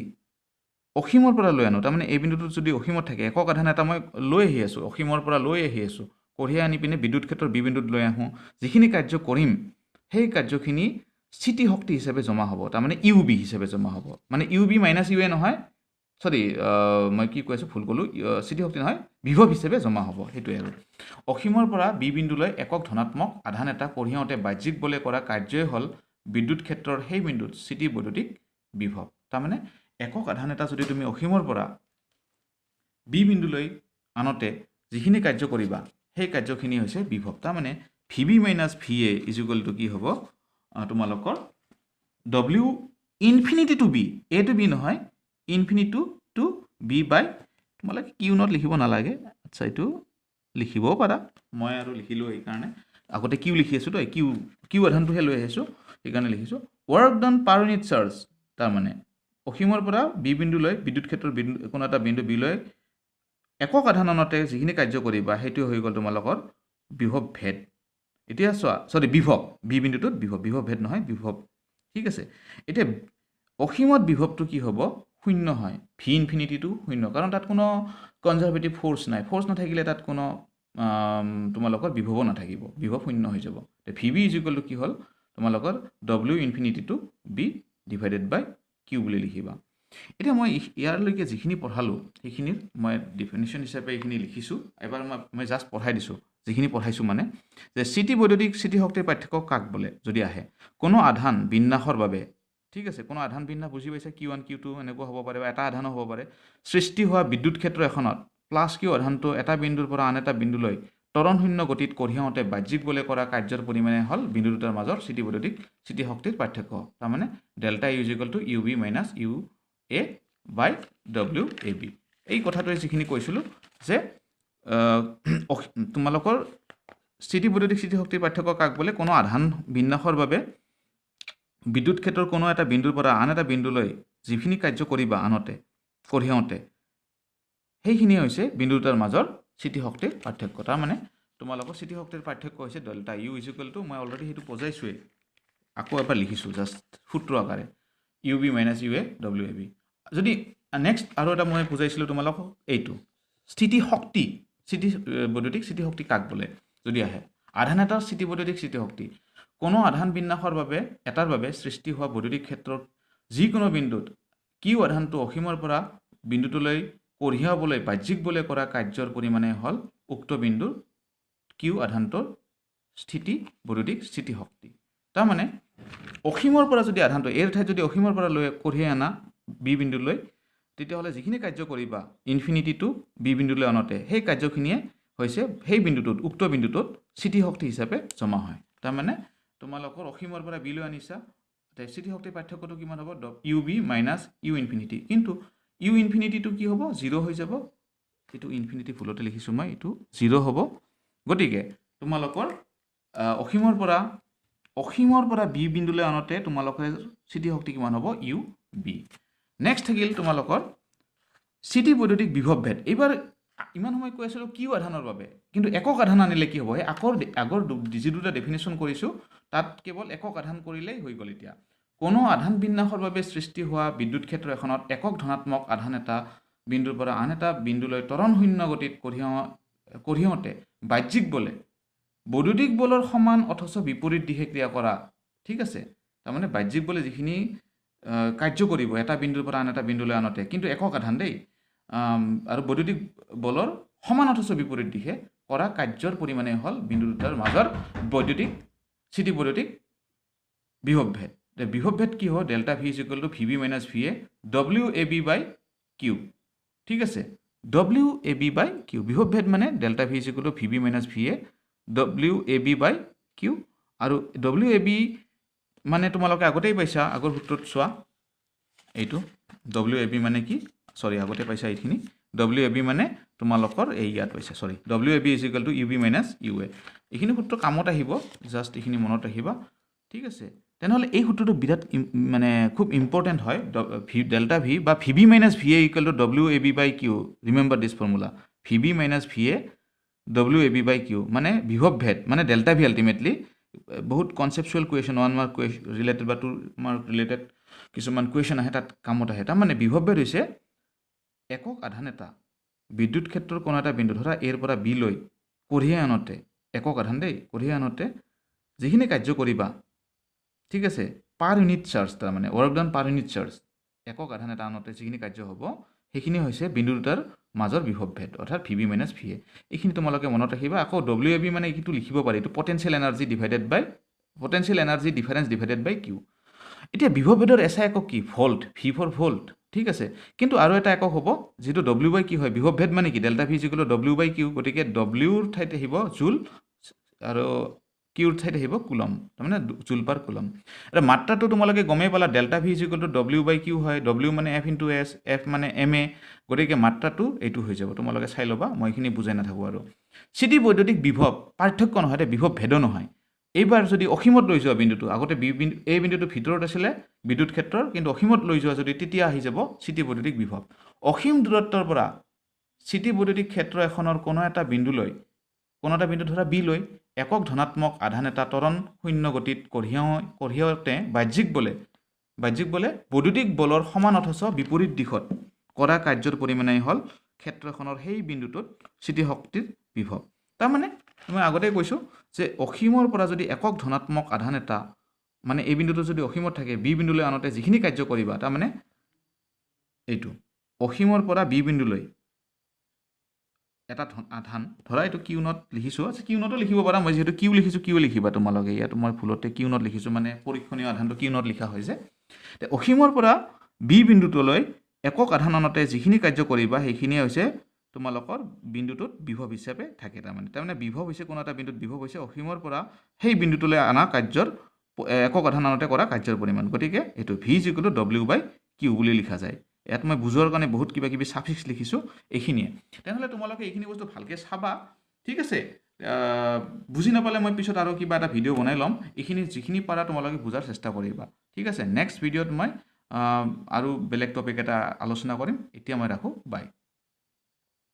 অসীমৰ পৰা লৈ আনো তাৰমানে এই বিন্দুটোত যদি অসীমত থাকে একক আধান এটা মই লৈ আহি আছোঁ অসীমৰ পৰা লৈ আহি আছোঁ কঢ়িয়াই আনি পিনে বিদ্যুৎ ক্ষেত্ৰৰ বি বিন্দুত লৈ আহোঁ যিখিনি কাৰ্য কৰিম সেই কাৰ্যখিনি স্থিতিশক্তি হিচাপে জমা হ'ব তাৰমানে ইউ বি হিচাপে জমা হ'ব মানে ইউ বি মাইনাছ ইউ এ নহয় মই কি কৈ আছোঁ ভুল ক'লোঁ স্থিতিশক্তি নহয় বিভৱ হিচাপে জমা হ'ব সেইটোৱে আৰু অসীমৰ পৰা বি বিন্দুলৈ একক ধনাত্মক আধান এটা কঢ়িয়াওঁতে বাহ্যিক বলে কৰা কাৰ্যই হ'ল বিদ্যুৎ ক্ষেত্ৰৰ সেই বিন্দুত স্থিতি বৈদ্যুতিক বিভৱ তাৰমানে একক আধান এটা যদি তুমি অসীমৰ পৰা বি বিন্দুলৈ আনোতে যিখিনি কাৰ্য কৰিবা সেই কাৰ্যখিনি হৈছে বিভৱ তাৰমানে V B minus V A is equal to কি হ'ব তোমালোকৰ W infinity to B A to B নহয় ইনফিনিটি টু বি বাই তোমালোকে কিউ নট লিখিব নালাগে আচ্ছা এইটো লিখিবও পাৰা মই আৰু লিখিলোঁ সেইকাৰণে আগতে কিউ লিখি আছোঁ তো কিউ আধানটোহে লৈ আহিছোঁ সেইকাৰণে লিখিছোঁ work done per unit charge তাৰমানে অসীমৰ পৰা বি বিন্দুলৈ বিদ্যুৎ ক্ষেত্ৰৰ কোনো এটা বিন্দু বিলৈ একক আধান আনোতে যিখিনি কাৰ্য কৰিবা সেইটো হৈ গ'ল তোমালোকৰ বিভৱ ভেদ এতিয়া চোৱা বিভৱ বি বিন্দুটোত বিভৱ ভেদ নহয় বিভৱ ঠিক আছে এতিয়া অসীমত বিভৱটো কি হ'ব শূন্য হয় ভি ইনফিনিটিটো শূন্য কাৰণ তাত কোনো কনজাৰভেটিভ ফ'ৰ্চ নাই ফ'ৰ্চ নাথাকিলে তাত কোনো তোমালোকৰ বিভৱো নাথাকিব বিভৱ শূন্য হৈ যাব V B is equal to কি হ'ল তোমালোকৰ ডব্লিউ ইনফিনিটিটো বি ডিভাইডেড বাই কিউ বুলি লিখিবা এতিয়া মই ইয়াৰলৈকে যিখিনি পঢ়ালোঁ সেইখিনিৰ মই ডেফিনিশ্যন হিচাপে এইখিনি লিখিছোঁ এবাৰ মই জাষ্ট পঢ়াই দিছোঁ যিখিনি পঢ়াইছোঁ মানে যে স্থিতি বৈদ্যুতিক স্থিতিশক্তিৰ পাৰ্থক্য কাক বোলে যদি আহে কোনো আধান বিন্যাসৰ বাবে ঠিক আছে কোনো আধান বিন্যাস বুজি পাইছে Q1 Q2 এনেকুৱা হ'ব পাৰে বা এটা আধানো হ'ব পাৰে সৃষ্টি হোৱা বিদ্যুৎ ক্ষেত্ৰ এখনত প্লাছ Q আধানটো এটা বিন্দুৰ পৰা আন এটা বিন্দুলৈ ত্বৰণ শূন্য গতিত কঢ়িয়াওঁতে বাহ্যিক বলে কৰা কাৰ্যৰ পৰিমাণে হ'ল বিন্দু দুটাৰ মাজৰ স্থিতি বৈদ্যুতিক স্থিতিশক্তিৰ পাৰ্থক্য তাৰমানে delta U is equal to U B minus U A by W A B এই কথাটোৱে যিখিনি কৈছিলোঁ যে তোমালোকৰ স্থিতি বৈদ্যুতিক স্থিতিশক্তিৰ পাৰ্থক্য কাক বোলে কোনো আধান বিন্যাসৰ বাবে বিদ্যুৎ ক্ষেত্ৰৰ কোনো এটা বিন্দুৰ পৰা আন এটা বিন্দুলৈ যিখিনি কাৰ্য কৰিবা আনতে কঢ়িয়াওঁতে সেইখিনি হৈছে বিন্দু দুটাৰ মাজৰ স্থিতিশক্তিৰ পাৰ্থক্য তাৰমানে তোমালোকৰ স্থিতিশক্তিৰ পাৰ্থক্য হৈছে delta U is equal to মই অলৰেডি সেইটো বুজাইছোৱেই আকৌ এবাৰ লিখিছোঁ জাষ্ট সূত্ৰ আকাৰে U B minus U A W A B যদি নেক্সট আৰু এটা মই বুজাইছিলোঁ তোমালোকক এইটো স্থিতি বৈদ্যুতিক স্থিতিশক্তি কাক বোলে যদি আহে আধান এটাৰ স্থিতি বৈদ্যুতিক স্থিতিশক্তি কোনো আধান বিন্যাসৰ বাবে এটাৰ বাবে সৃষ্টি হোৱা বৈদ্যুতিক ক্ষেত্ৰত যিকোনো বিন্দুত কিউ আধানটো অসীমৰ পৰা বিন্দুটোলৈ কঢ়িয়াবলৈ বাহ্যিক বলে কৰা কাৰ্যৰ পৰিমাণে হ'ল উক্ত বিন্দুৰ কিউ আধানটোৰ স্থিতি বৈদ্যুতিক স্থিতিশক্তি তাৰমানে অসীমৰ পৰা যদি আধানটো এৰ ঠাইত যদি অসীমৰ পৰা লৈ কঢ়িয়াই আনা বি বিন্দুলৈ তেতিয়াহ'লে যিখিনি কাৰ্য কৰিবা ইনফিনিটি টু বি বিন্দুলৈ আনতে সেই কাৰ্যখিনিয়ে হৈছে সেই বিন্দুটোত উক্ত বিন্দুটোত স্থিতিশক্তি হিচাপে জমা হয় তাৰমানে তোমালোকৰ অসীমৰ পৰা বিলৈ আনিছা স্থিতিশক্তিৰ পাৰ্থক্যটো কিমান হ'ব U B minus U infinity কিন্তু ইউ ইনফিনিটিটো কি হ'ব 0 হৈ যাব এইটো ইনফিনিটি ভুলতে লিখিছোঁ মই এইটো 0 হ'ব গতিকে তোমালোকৰ অসীমৰ পৰা বি বিন্দুলৈ আনতে তোমালোকৰ স্থিতিশক্তি কিমান হ'ব ইউ বি নেক্সট থাকিল তোমালোকৰ স্থিতি বৈদ্যুতিক বিভৱ ভেদ এইবাৰ ইমান সময় কৈ আছিলোঁ কিউ আধানৰ বাবে কিন্তু একক আধান আনিলে কি হ'ব এই আগৰ যি দুটা ডেফিনেশ্যন কৰিছোঁ তাত কেৱল একক আধান কৰিলেই হৈ গ'ল এতিয়া কোনো আধান বিন্যাসৰ বাবে সৃষ্টি হোৱা বিদ্যুৎ ক্ষেত্ৰ এখনত একক ধনাত্মক আধান এটা বিন্দুৰ পৰা আন এটা বিন্দুলৈ ত্বৰণ শূন্য গতিত কঢ়িয়াওঁতে বাহ্যিক বলে বৈদ্যুতিক বলৰ সমান অথচ বিপৰীত দিশে ক্ৰিয়া কৰা ঠিক আছে তাৰমানে বাহ্যিক বলে যিখিনি কাৰ্য কৰিব এটা বিন্দুৰ পৰা আন এটা বিন্দুলৈ আনতে কিন্তু একক আধান দেই আৰু বৈদ্যুতিক বলৰ সমান অথচ বিপৰীত দিশে কৰা কাৰ্যৰ পৰিমাণে হ'ল বিন্দু দুটাৰ মাজৰ স্থিতি বৈদ্যুতিক বিভৱ ভেদ বিভৱ ভেদ কি হ'ব delta V is equal to V B minus V A W A B by q ঠিক আছে W A B by q বিভৱ ভেদ মানে delta V is equal to V B minus V A W A B by Q আৰু W A B মানে তোমালোকে আগতেই পাইছা আগৰ সূত্ৰত চোৱা এইটো ডব্লিউ এ বি মানে কি আগতে পাইছা এইখিনি ডব্লিউ এ বি মানে তোমালোকৰ এই ইয়াত পাইছা W A B is equal to U B minus U A এইখিনি সূত্ৰ কামত আহিব জাষ্ট এইখিনি মনত ৰাখিবা ঠিক আছে তেনেহ'লে এই সূত্ৰটো বিৰাট মানে খুব ইম্পৰ্টেণ্ট হয় ডেল্টা ভি বা V B minus V A equal to W A B by Q remember this formula V B minus V A W A B by Q মানে বিভৱ ভেদ মানে ডেল্টা ভি আল্টিমেটলি বহুত conceptual question 1 mark related বা 2 mark related কিছুমান question আহে তাত কামত আহে তাৰমানে বিভৱ ভেদ হৈছে একক আধান এটা বিদ্যুৎ ক্ষেত্ৰৰ কোনো এটা বিন্দু ধৰা এৰ পৰা বি লৈ কঢ়িয়াই আনতে একক আধান দেই কঢ়িয়াই আনতে যিখিনি কাৰ্য কৰিবা ঠিক আছে পাৰ ইউনিট চাৰ্জ তাৰমানে work done per unit charge একক আধান এটা আনতে যিখিনি কাৰ্য হ'ব সেইখিনি হৈছে বিন্দু দুটাৰ মাজৰ বিভৱ ভেদ অৰ্থাৎ V B minus V A এইখিনি তোমালোকে মনত ৰাখিবা আকৌ ডব্লিউ এ বি মানে এইটো লিখিব পাৰি এইটো potential energy difference divided by Q এতিয়া বিভৱ ভেদৰ এছ আই একক কি ভল্ট ভি ফৰ ভল্ট ঠিক আছে কিন্তু আৰু এটা একক হ'ব যিটো ডব্লিউ বাই কি হয় বিভৱ ভেদ মানে কি delta V equal to W by Q গতিকে ডব্লিউৰ ঠাইত আহিব জুল আৰু কিউৰ ঠাইত আহিব কুলম তাৰমানে জুল পাৰ কুলম আৰু মাত্ৰাটো তোমালোকে গমেই পালা delta V equal to W by Q হয় ডব্লিউ মানে এফ ইনটু এছ এফ মানে এম এ গতিকে মাত্ৰাটো এইটো হৈ যাব তোমালোকে চাই ল'বা মই এইখিনি বুজাই নাথাকোঁ আৰু স্থিতি বৈদ্যুতিক বিভৱ পাৰ্থক্য নহয় দে বিভৱ ভেদো নহয় এইবাৰ যদি অসীমত লৈ যোৱা বিন্দুটো আগতে এই বিন্দুটো ভিতৰত আছিলে বিদ্যুৎ ক্ষেত্ৰৰ কিন্তু অসীমত লৈ যোৱা যদি তেতিয়া আহি যাব স্থিতি বৈদ্যুতিক বিভৱ অসীম দূৰত্বৰ পৰা স্থিতি বৈদ্যুতিক ক্ষেত্ৰ এখনৰ কোনো এটা বিন্দু ধৰা বি লৈ একক ধনাত্মক আধান এটা ত্বৰণ শূন্য গতিত কঢ়িয়াওঁতে বাহ্যিক বলে বৈদ্যুতিক বলৰ সমান অথচ বিপৰীত দিশত কৰা কাৰ্যৰ পৰিমাণে হ'ল ক্ষেত্ৰ এখনৰ সেই বিন্দুটোত স্থিতিশক্তিৰ বিভৱ তাৰমানে মই আগতে কৈছোঁ যে অসীমৰ পৰা যদি একক ধনাত্মক আধান এটা মানে এই বিন্দুটো যদি অসীমত থাকে বি বিন্দুলৈ আনতে যিখিনি কাৰ্য কৰিবা তাৰমানে এইটো অসীমৰ পৰা বি বিন্দুলৈ এটা আধান ধৰা এইটো কিউ নট লিখিছোঁ। আচ্ছা কিউ নটো লিখিব পাৰা, মই যিহেতু কিউ লিখিছোঁ কিউ লিখিবা তোমালোকে। ইয়াত মই ভুলতে কিউ নট লিখিছোঁ, মানে পৰীক্ষণীয় আধানটো কিউ নট লিখা হৈছে। অসীমৰ পৰা বি বিন্দুটোলৈ একক আধানতে যিখিনি কাৰ্য কৰিবা সেইখিনিয়ে হৈছে তোমালোকৰ বিন্দুটোত বিভৱ হিচাপে থাকে। তাৰমানে বিভৱ হৈছে কোনো এটা বিন্দুত বিভৱ হৈছে অসীমৰ পৰা সেই বিন্দুটোলৈ অনা কাৰ্যৰ একক আধানতে কৰা কাৰ্যৰ পৰিমাণ। গতিকে এইটো V is equal to W by Q বুলি লিখা যায়। ইয়াত মই বুজোৱাৰ কাৰণে বহুত কিবা কিবি ছাফিক্স লিখিছোঁ, এইখিনিয়ে। তেনেহ'লে তোমালোকে এইখিনি বস্তু ভালকৈ চাবা, ঠিক আছে। বুজি নাপালে মই পিছত আৰু কিবা এটা ভিডিঅ' বনাই ল'ম। এইখিনি যিখিনি পাৰা তোমালোকে বুজাৰ চেষ্টা কৰিবা, ঠিক আছে। নেক্সট ভিডিঅ'ত মই আৰু বেলেগ টপিক এটা আলোচনা কৰিম। এতিয়া মই ৰাখোঁ, বাই।